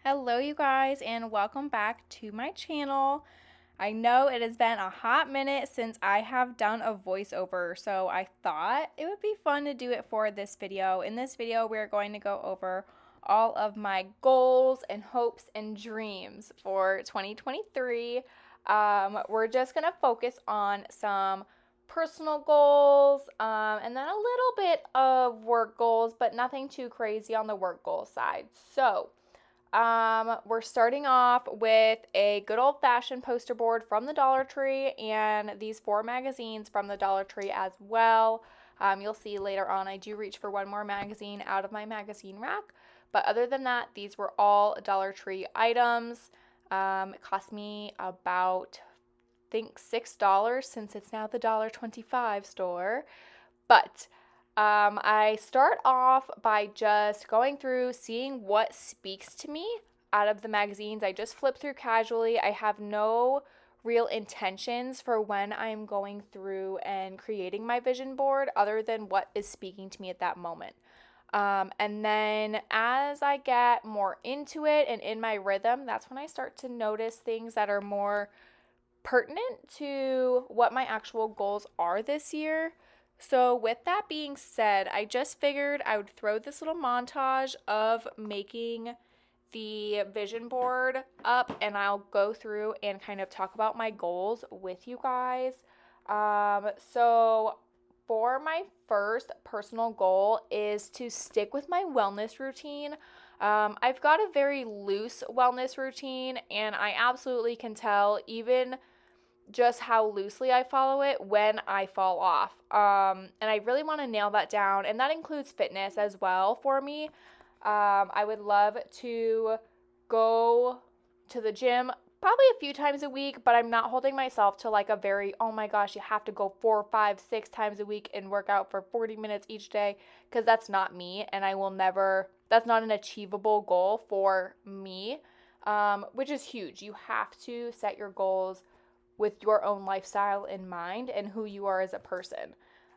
Hello you guys and welcome back to my channel. I know it has been a hot minute since I have done a voiceover, so I thought it would be fun to do it for this video. In this video, we're going to go over all of my goals and hopes and dreams for 2023. We're just going to focus on some personal goals and then a little bit of work goals, but nothing too crazy on the work goal side. We're starting off with a good old-fashioned poster board from the Dollar Tree and these 4 magazines from the Dollar Tree as well. You'll see later on I do reach for one more magazine out of my magazine rack, but other than that, these were all Dollar Tree items. It cost me about, I think, $6 since it's now the $1.25 store. But I start off by just going through, seeing what speaks to me out of the magazines. I just flip through casually. I have no real intentions for when I'm going through and creating my vision board other than what is speaking to me at that moment. And then as I get more into it and in my rhythm, that's when I start to notice things that are more pertinent to what my actual goals are this year. So, with that being said, I just figured I would throw this little montage of making the vision board up and I'll go through and kind of talk about my goals with you guys. So, for my first personal goal is to stick with my wellness routine. I've got a very loose wellness routine, and I absolutely can tell, even just how loosely I follow it when I fall off. And I really want to nail that down, and that includes fitness as well for me. I would love to go to the gym probably a few times a week, but I'm not holding myself to like a very, oh my gosh, you have to go 4, 5, 6 times a week and work out for 40 minutes each day, because that's not me, and I will never, that's not an achievable goal for me, which is huge. You have to set your goals with your own lifestyle in mind and who you are as a person.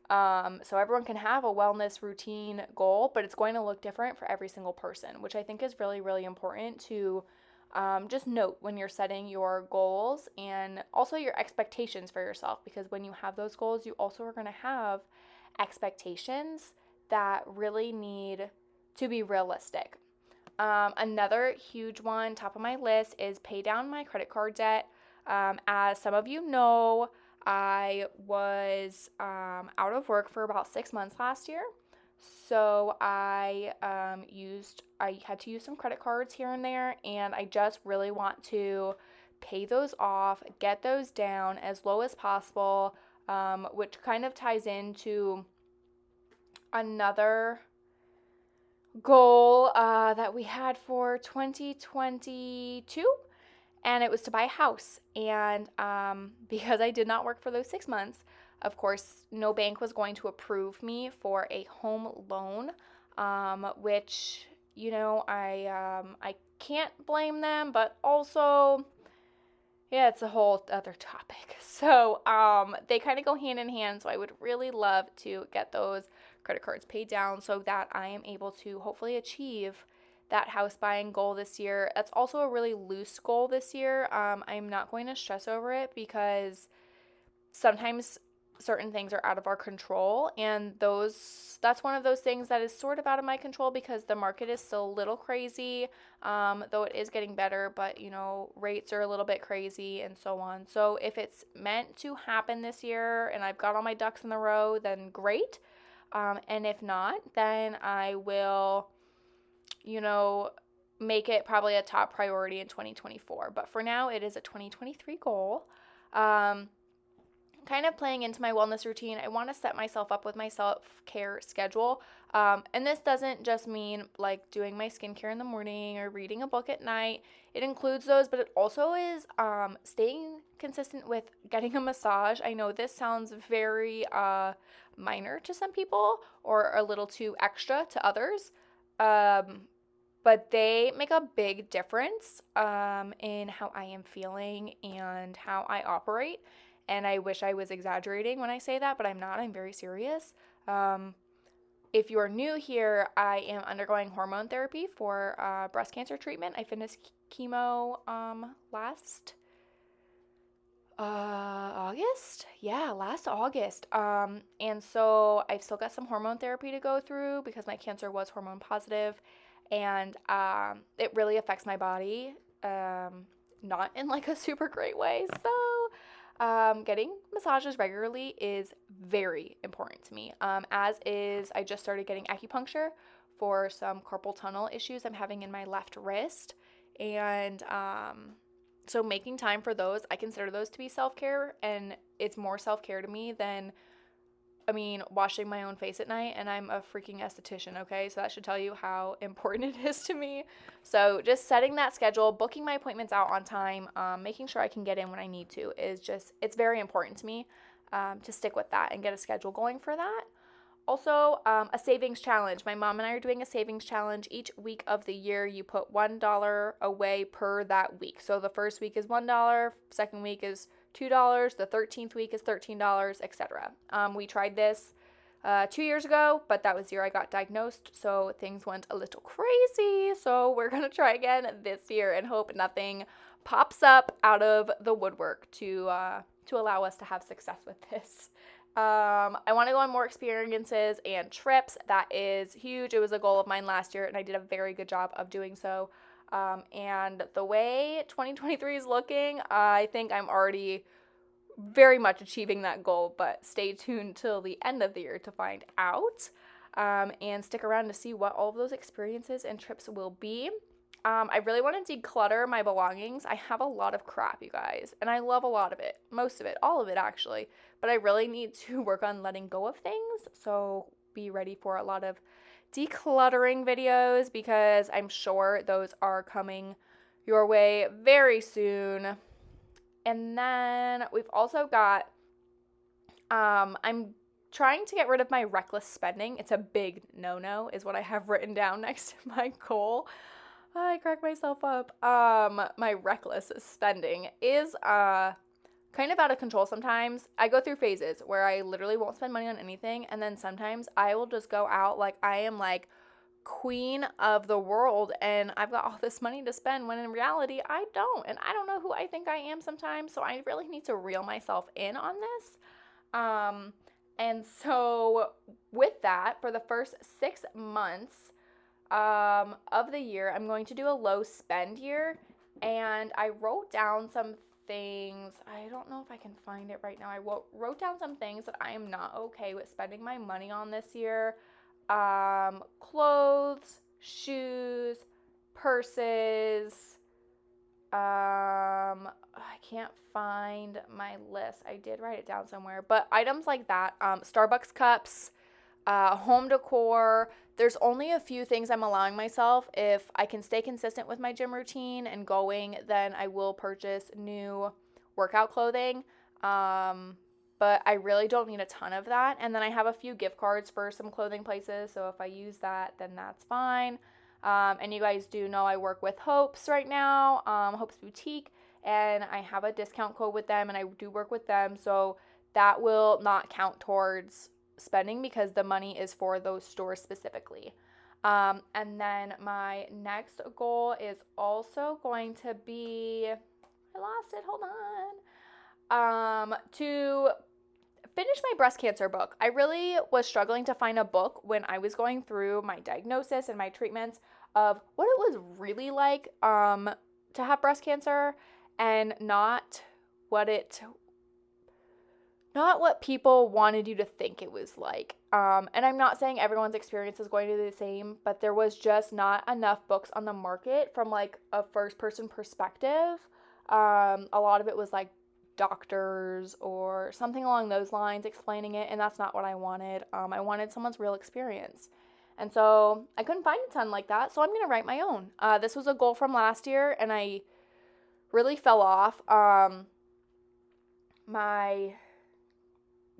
So everyone can have a wellness routine goal, but it's going to look different for every single person, which I think is really, really important to just note when you're setting your goals and also your expectations for yourself, because when you have those goals, you also are going to have expectations that really need to be realistic. Another huge one, top of my list, is pay down my credit card debt. As some of you know, I was out of work for about 6 months last year. So I had to use some credit cards here and there, and I just really want to pay those off, get those down as low as possible, which kind of ties into another goal that we had for 2022, and it was to buy a house. And because I did not work for those 6 months, of course, no bank was going to approve me for a home loan, which, I can't blame them, but also, yeah, it's a whole other topic. So they kind of go hand in hand. So I would really love to get those credit cards paid down so that I am able to hopefully achieve that house buying goal this year. That's also a really loose goal this year. I'm not going to stress over it because sometimes certain things are out of our control, and that's one of those things that is sort of out of my control because the market is still a little crazy, though it is getting better, but rates are a little bit crazy and so on. So if it's meant to happen this year and I've got all my ducks in the row, then great. And if not, then I will make it probably a top priority in 2024. But for now, it is a 2023 goal. Kind of playing into my wellness routine, I want to set myself up with my self-care schedule. And this doesn't just mean like doing my skincare in the morning or reading a book at night. It includes those, but it also is staying consistent with getting a massage. I know this sounds very minor to some people or a little too extra to others. But they make a big difference in how I am feeling and how I operate. And I wish I was exaggerating when I say that, but I'm not. I'm very serious. If you're new here, I am undergoing hormone therapy for breast cancer treatment. I finished chemo last August? Yeah, last August. And so I've still got some hormone therapy to go through because my cancer was hormone positive, and it really affects my body, not in like a super great way. So, getting massages regularly is very important to me. As is, I just started getting acupuncture for some carpal tunnel issues I'm having in my left wrist, and so making time for those, I consider those to be self-care, and it's more self-care to me than, washing my own face at night, and I'm a freaking esthetician, okay? So that should tell you how important it is to me. So just setting that schedule, booking my appointments out on time, making sure I can get in when I need to it's very important to me, to stick with that and get a schedule going for that. Also, a savings challenge. My mom and I are doing a savings challenge. Each week of the year, you put $1 away per that week. So the first week is $1, second week is $2, the 13th week is $13, etc. We tried this 2 years ago, but that was the year I got diagnosed, so things went a little crazy. So we're going to try again this year and hope nothing pops up out of the woodwork to allow us to have success with this. I want to go on more experiences and trips. That is huge. It was a goal of mine last year, and I did a very good job of doing so. And the way 2023 is looking, I think I'm already very much achieving that goal, but stay tuned till the end of the year to find out, and stick around to see what all of those experiences and trips will be. I really want to declutter my belongings. I have a lot of crap, you guys, and I love a lot of it, most of it, all of it actually, but I really need to work on letting go of things, so be ready for a lot of decluttering videos because I'm sure those are coming your way very soon. And then we've also got, I'm trying to get rid of my reckless spending. It's a big no-no is what I have written down next to my goal. I crack myself up. My reckless spending is kind of out of control sometimes. I go through phases where I literally won't spend money on anything, and then sometimes I will just go out like I am like queen of the world and I've got all this money to spend, when in reality I don't, and I don't know who I think I am sometimes, so I really need to reel myself in on this. And so with that, for the first 6 months of the year, I'm going to do a low spend year, and I wrote down some things. I don't know if I can find it right now. I wrote down some things that I am not okay with spending my money on this year. Clothes, shoes, purses. I can't find my list. I did write it down somewhere, but items like that, Starbucks cups, home decor. There's only a few things I'm allowing myself. If I can stay consistent with my gym routine and going, then I will purchase new workout clothing. But I really don't need a ton of that. And then I have a few gift cards for some clothing places, so if I use that, then that's fine. And you guys do know I work with Hopes right now, Hopes Boutique, and I have a discount code with them, and I do work with them, so that will not count towards spending because the money is for those stores specifically. And then my next goal is also going to be, I lost it, hold on, to finish my breast cancer book. I really was struggling to find a book when I was going through my diagnosis and my treatments of what it was really like to have breast cancer, and not what people wanted you to think it was like. And I'm not saying everyone's experience is going to be the same, but there was just not enough books on the market from like a first person perspective. A lot of it was like doctors or something along those lines explaining it, and that's not what I wanted. I wanted someone's real experience. And so I couldn't find a ton like that, so I'm going to write my own. This was a goal from last year, and I really fell off my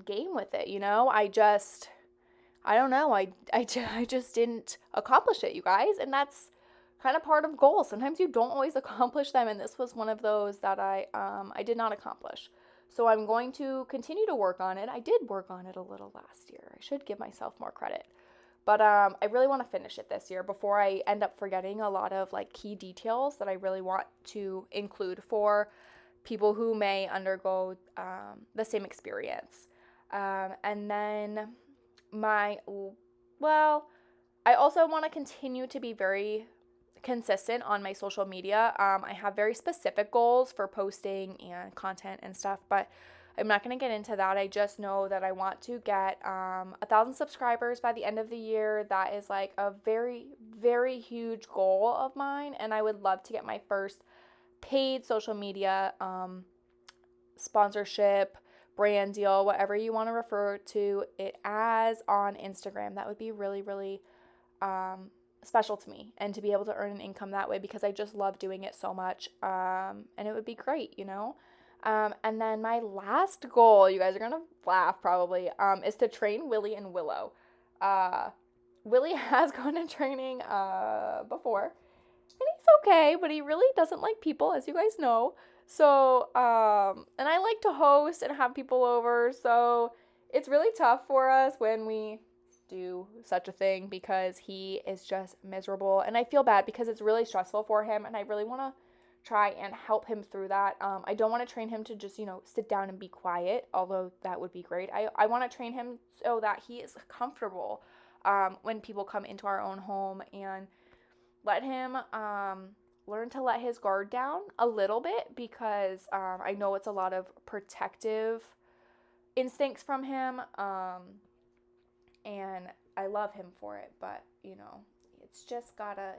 game with it, you know? I don't know, I just didn't accomplish it, you guys, and that's kind of part of goals. Sometimes you don't always accomplish them, and this was one of those that I did not accomplish. So I'm going to continue to work on it. I did work on it a little last year. I should give myself more credit. But I really want to finish it this year before I end up forgetting a lot of like key details that I really want to include for people who may undergo the same experience. And then well, I also want to continue to be very consistent on my social media. I have very specific goals for posting and content and stuff, but I'm not going to get into that. I just know that I want to get 1,000 subscribers by the end of the year. That is like a very, very huge goal of mine, and I would love to get my first paid social media sponsorship, brand deal, whatever you want to refer to it as, on Instagram. That would be really, really special to me, and to be able to earn an income that way, because I just love doing it so much, and it would be great, you know. And then my last goal, you guys are gonna laugh probably, is to train Willie and Willow. Willie has gone to training before, and he's okay, but he really doesn't like people, as you guys know. So, and I like to host and have people over, so it's really tough for us when we do such a thing, because he is just miserable, and I feel bad because it's really stressful for him, and I really want to try and help him through that. I don't want to train him to just, sit down and be quiet, although that would be great. I want to train him so that he is comfortable when people come into our own home, and let him learn to let his guard down a little bit, because I know it's a lot of protective instincts from him, and I love him for it, but it's just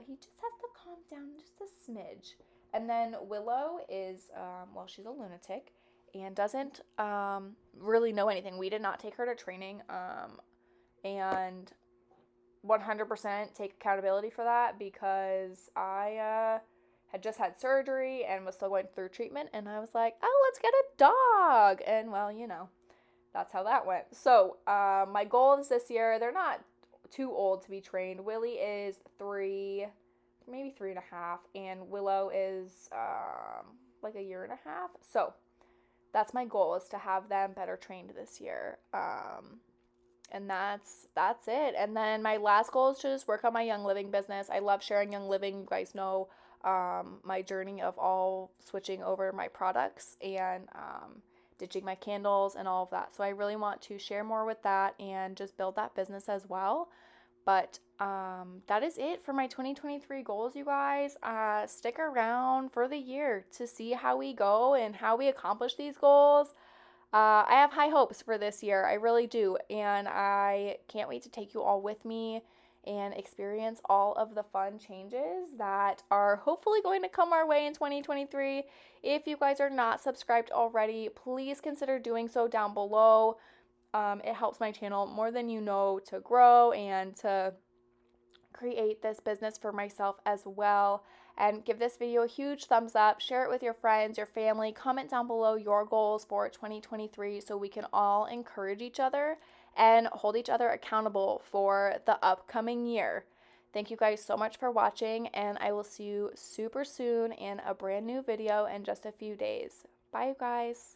he just has to calm down just a smidge. And then Willow is, she's a lunatic and doesn't really know anything. We did not take her to training, and 100% take accountability for that, because I had just had surgery and was still going through treatment, and I was like, oh, let's get a dog. And that's how that went. So my goals this year, they're not too old to be trained. Willie is 3, maybe 3.5, and Willow is like a year and a half. So that's my goal, is to have them better trained this year. And that's it. And then my last goal is to just work on my Young Living business. I love sharing Young Living. You guys know my journey of all switching over my products and ditching my candles and all of that. So I really want to share more with that and just build that business as well. But that is it for my 2023 goals, you guys. Stick around for the year to see how we go and how we accomplish these goals. I have high hopes for this year. I really do. And I can't wait to take you all with me and experience all of the fun changes that are hopefully going to come our way in 2023. If you guys are not subscribed already, please consider doing so down below. It helps my channel more than you know to grow and to create this business for myself as well. And give this video a huge thumbs up, share it with your friends, your family, comment down below your goals for 2023 so we can all encourage each other and hold each other accountable for the upcoming year. Thank you guys so much for watching, and I will see you super soon in a brand new video in just a few days. Bye, you guys.